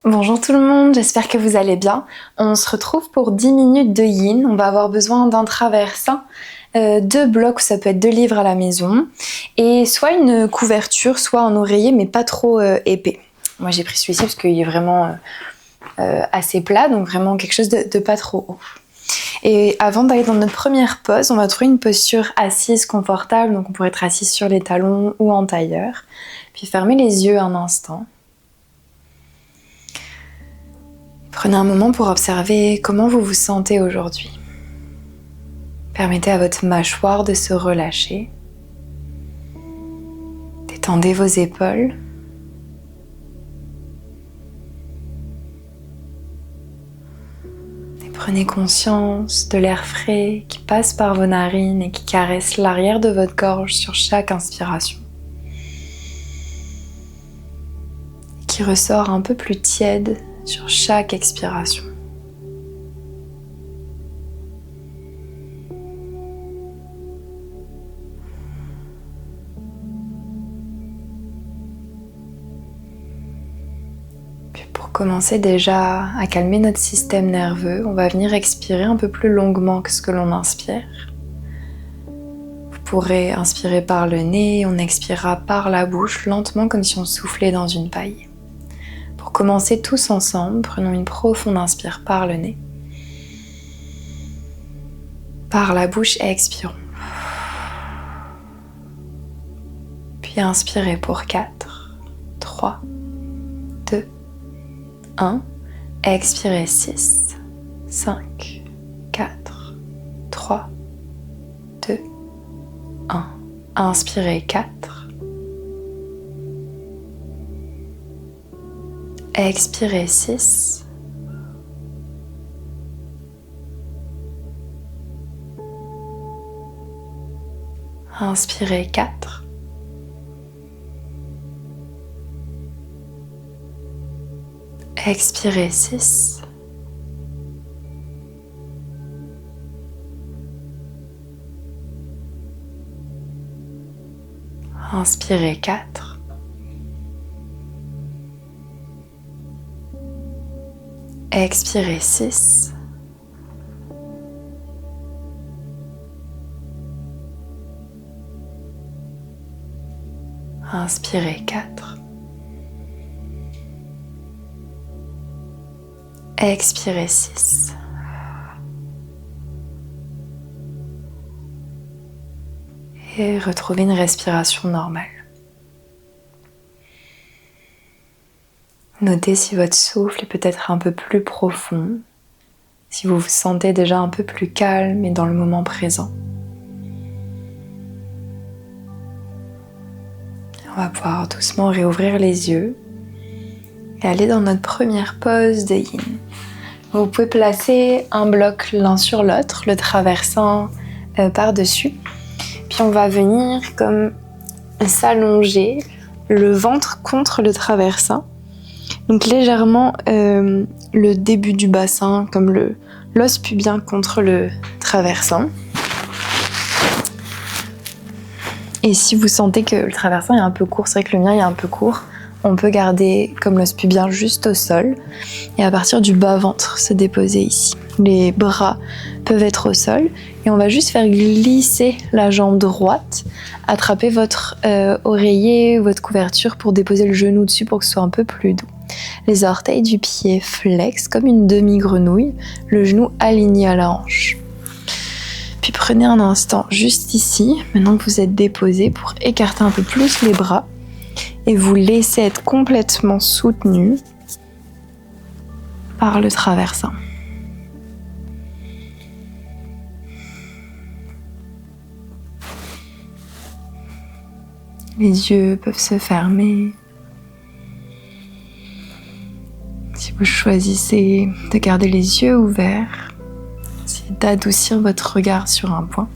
Bonjour tout le monde, j'espère que vous allez bien. On se retrouve pour 10 minutes de yin. On va avoir besoin d'un traversin, 2 blocs, ça peut être 2 livres à la maison, et soit une couverture, soit un oreiller, mais pas trop épais. Moi j'ai pris celui-ci parce qu'il est vraiment assez plat, donc vraiment quelque chose de pas trop haut. Et avant d'aller dans notre première pose, on va trouver une posture assise confortable, donc on pourrait être assise sur les talons ou en tailleur. Puis fermez les yeux un instant. Prenez un moment pour observer comment vous vous sentez aujourd'hui. Permettez à votre mâchoire de se relâcher. Détendez vos épaules. Et prenez conscience de l'air frais qui passe par vos narines et qui caresse l'arrière de votre gorge sur chaque inspiration. Et qui ressort un peu plus tiède sur chaque expiration. Puis pour commencer déjà à calmer notre système nerveux, on va venir expirer un peu plus longuement que ce que l'on inspire. Vous pourrez inspirer par le nez, on expirera par la bouche, lentement comme si on soufflait dans une paille. Pour commencer tous ensemble, prenons une profonde inspire par le nez. Par la bouche, expirons. Puis inspirez pour 4, 3, 2, 1. Expirez 6, 5, 4, 3, 2, 1. Inspirez 4. Expirez 6. Inspirez 4. Expirez 6. Inspirez 4. Expirez 6. Inspirez 4. Expirez 6. Et retrouvez une respiration normale. Notez si votre souffle est peut-être un peu plus profond, si vous vous sentez déjà un peu plus calme et dans le moment présent. On va pouvoir doucement réouvrir les yeux et aller dans notre première pose de yin. Vous pouvez placer un bloc l'un sur l'autre, le traversant par-dessus. Puis on va venir comme s'allonger, le ventre contre le traversin. Donc légèrement le début du bassin, comme l'os pubien contre le traversin. Et si vous sentez que le traversin est un peu court, c'est vrai que le mien est un peu court, on peut garder comme l'os pubien juste au sol et à partir du bas-ventre se déposer ici. Les bras peuvent être au sol et on va juste faire glisser la jambe droite, attraper votre oreiller, votre couverture pour déposer le genou dessus pour que ce soit un peu plus doux. Les orteils du pied flex comme une demi-grenouille, le genou aligné à la hanche. Puis prenez un instant juste ici, maintenant que vous êtes déposé, pour écarter un peu plus les bras et vous laisser être complètement soutenu par le traversin. Les yeux peuvent se fermer. Si vous choisissez de garder les yeux ouverts, essayez d'adoucir votre regard sur un point.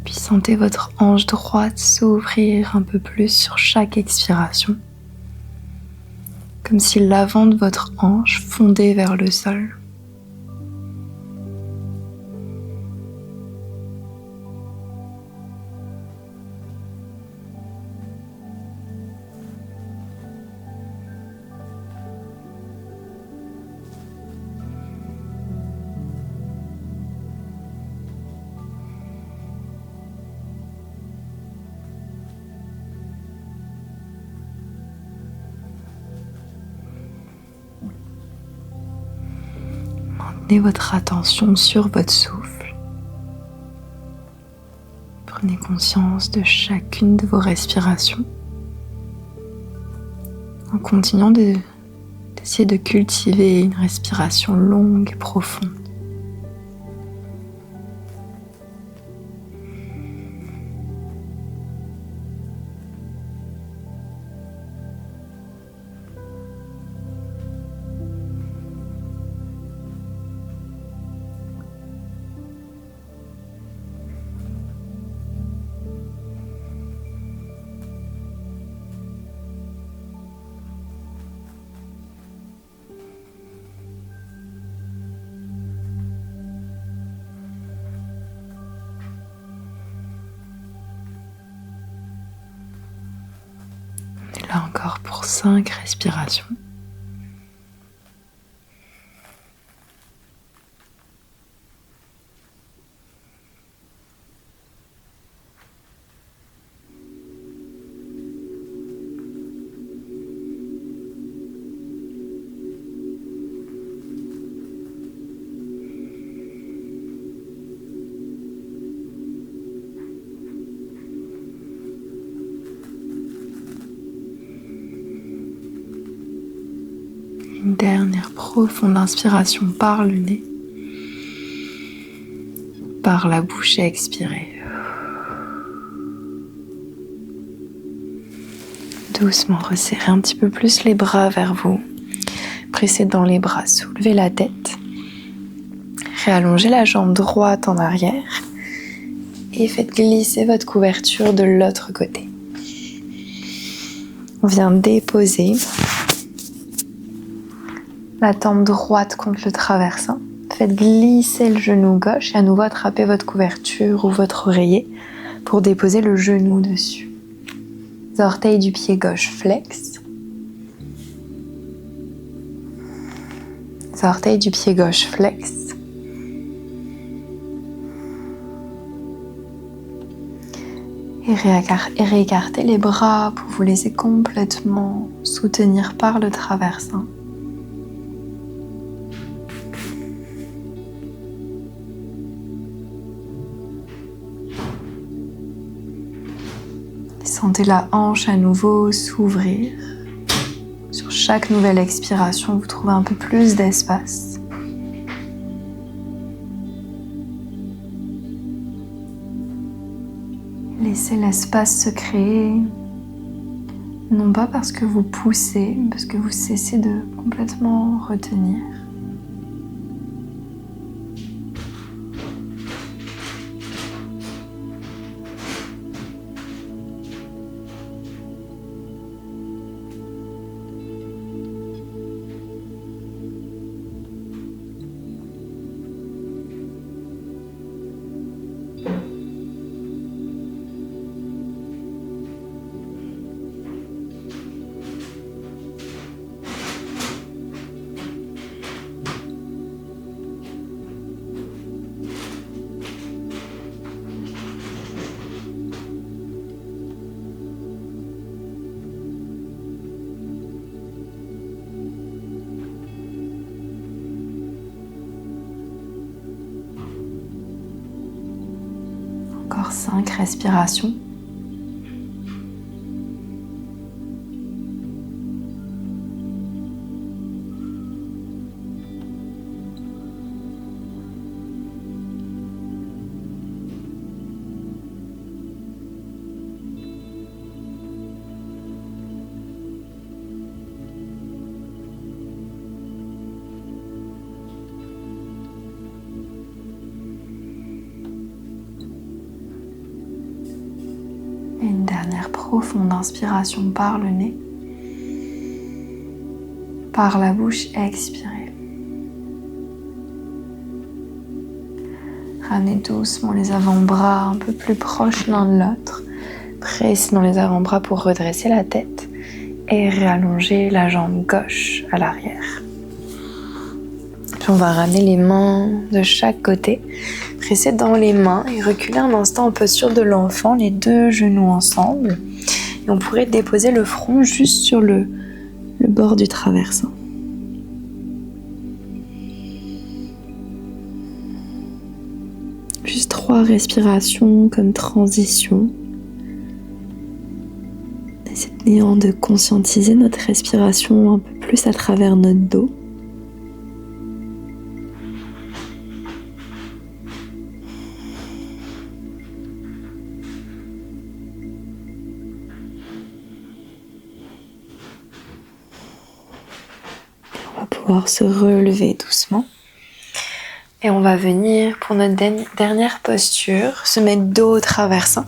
Puis sentez votre hanche droite s'ouvrir un peu plus sur chaque expiration, comme si l'avant de votre hanche fondait vers le sol. Ramenez votre attention sur votre souffle. Prenez conscience de chacune de vos respirations en continuant d'essayer de cultiver une respiration longue et profonde. Là encore pour 5 respirations. Une dernière profonde inspiration par le nez. Par la bouche et expirez. Doucement resserrez un petit peu plus les bras vers vous. Pressez dans les bras, soulevez la tête. Réallongez la jambe droite en arrière. Et faites glisser votre couverture de l'autre côté. On vient déposer la tempe droite contre le traversin. Faites glisser le genou gauche et à nouveau attrapez votre couverture ou votre oreiller pour déposer le genou dessus. Les orteils du pied gauche flex. Les orteils du pied gauche flex. Et réécartez les bras pour vous laisser complètement soutenir par le traversin. Sentez la hanche à nouveau s'ouvrir. Sur chaque nouvelle expiration, vous trouvez un peu plus d'espace. Laissez l'espace se créer, non pas parce que vous poussez, mais parce que vous cessez de complètement retenir. Encore 5 respirations. Et une dernière profonde inspiration par le nez. Par la bouche, expirez. Ramenez doucement les avant-bras un peu plus proches l'un de l'autre. Pressez dans les avant-bras pour redresser la tête et réallonger la jambe gauche à l'arrière. Puis on va ramener les mains de chaque côté. Pressez dans les mains et reculez un instant en posture de l'enfant, les deux genoux ensemble. Et on pourrait déposer le front juste sur le bord du traversin. Juste 3 respirations comme transition. Essayant de conscientiser notre respiration un peu plus à travers notre dos. On va pouvoir se relever doucement. Et on va venir pour notre dernière posture, se mettre dos au traversin.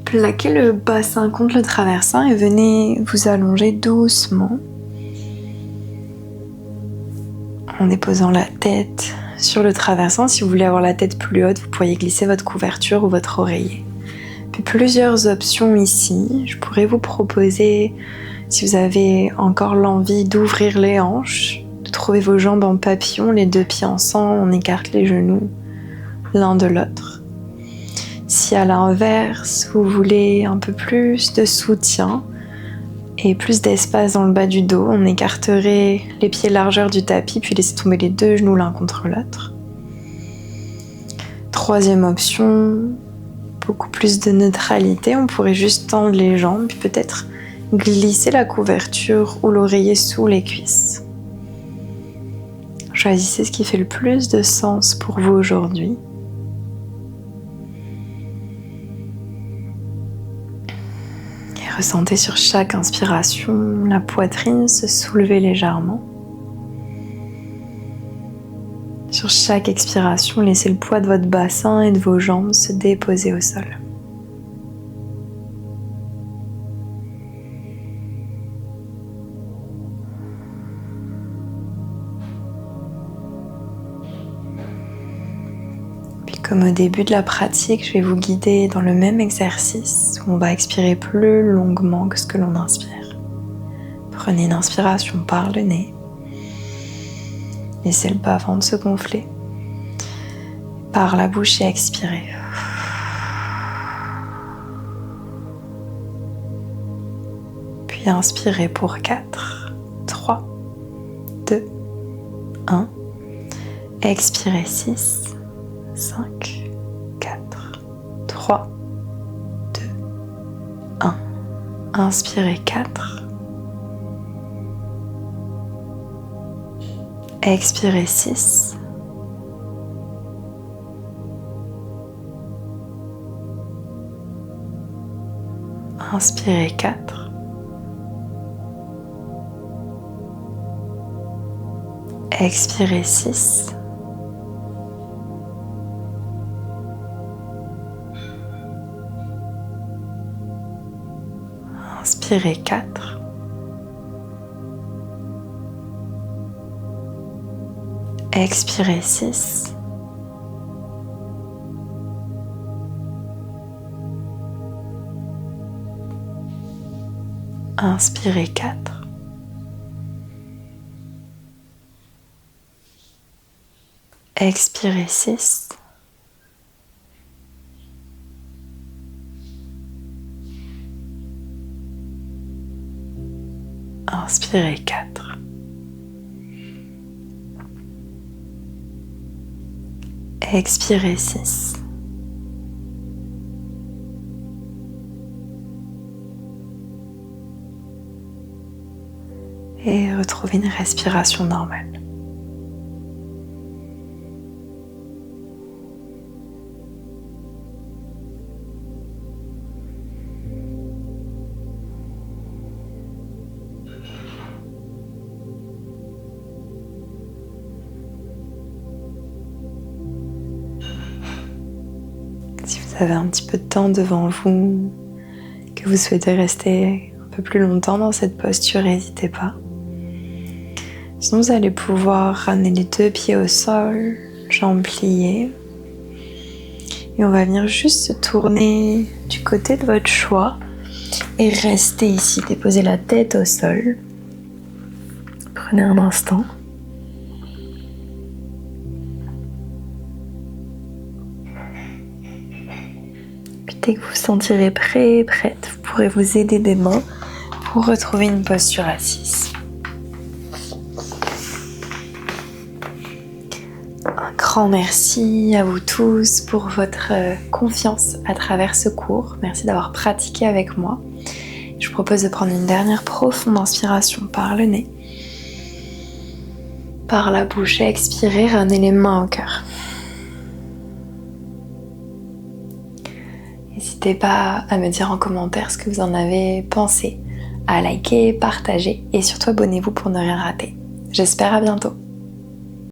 Plaquez le bassin contre le traversin et venez vous allonger doucement en déposant la tête sur le traversin. Si vous voulez avoir la tête plus haute, vous pourriez glisser votre couverture ou votre oreiller. Puis plusieurs options ici. Je pourrais vous proposer, si vous avez encore l'envie d'ouvrir les hanches, de trouver vos jambes en papillon, les 2 pieds ensemble, on écarte les genoux l'un de l'autre. Si à l'inverse, vous voulez un peu plus de soutien et plus d'espace dans le bas du dos, on écarterait les pieds largeur du tapis puis laisser tomber les 2 genoux l'un contre l'autre. Troisième option, beaucoup plus de neutralité, on pourrait juste tendre les jambes puis peut-être glisser la couverture ou l'oreiller sous les cuisses. Choisissez ce qui fait le plus de sens pour vous aujourd'hui. Ressentez sur chaque inspiration la poitrine se soulever légèrement. Sur chaque expiration, laissez le poids de votre bassin et de vos jambes se déposer au sol. Comme au début de la pratique, je vais vous guider dans le même exercice où on va expirer plus longuement que ce que l'on inspire. Prenez une inspiration par le nez. Laissez le bas-ventre se gonfler. Par la bouche et expirez. Puis inspirez pour 4, 3, 2, 1. Expirez 6. 5, 4, 3, 2, 1. Inspirez 4. Expirez 6. Inspirez 4. Expirez 6. Inspirez 4. Expirez 6. Inspirez 4. Expirez 6. Inspirez 4. Expirez 6. Et retrouvez une respiration normale. Si vous avez un petit peu de temps devant vous, que vous souhaitez rester un peu plus longtemps dans cette posture, n'hésitez pas. Sinon, vous allez pouvoir ramener les 2 pieds au sol, jambes pliées. Et on va venir juste se tourner du côté de votre choix et rester ici, déposer la tête au sol. Prenez un instant. Puis dès que vous vous sentirez prêt, prête, vous pourrez vous aider des mains pour retrouver une posture assise. Un grand merci à vous tous pour votre confiance à travers ce cours. Merci d'avoir pratiqué avec moi. Je vous propose de prendre une dernière profonde inspiration par le nez. Par la bouche et expirer, ramenez les mains au cœur. N'hésitez pas à me dire en commentaire ce que vous en avez pensé, à liker, partager et surtout abonnez-vous pour ne rien rater. J'espère à bientôt.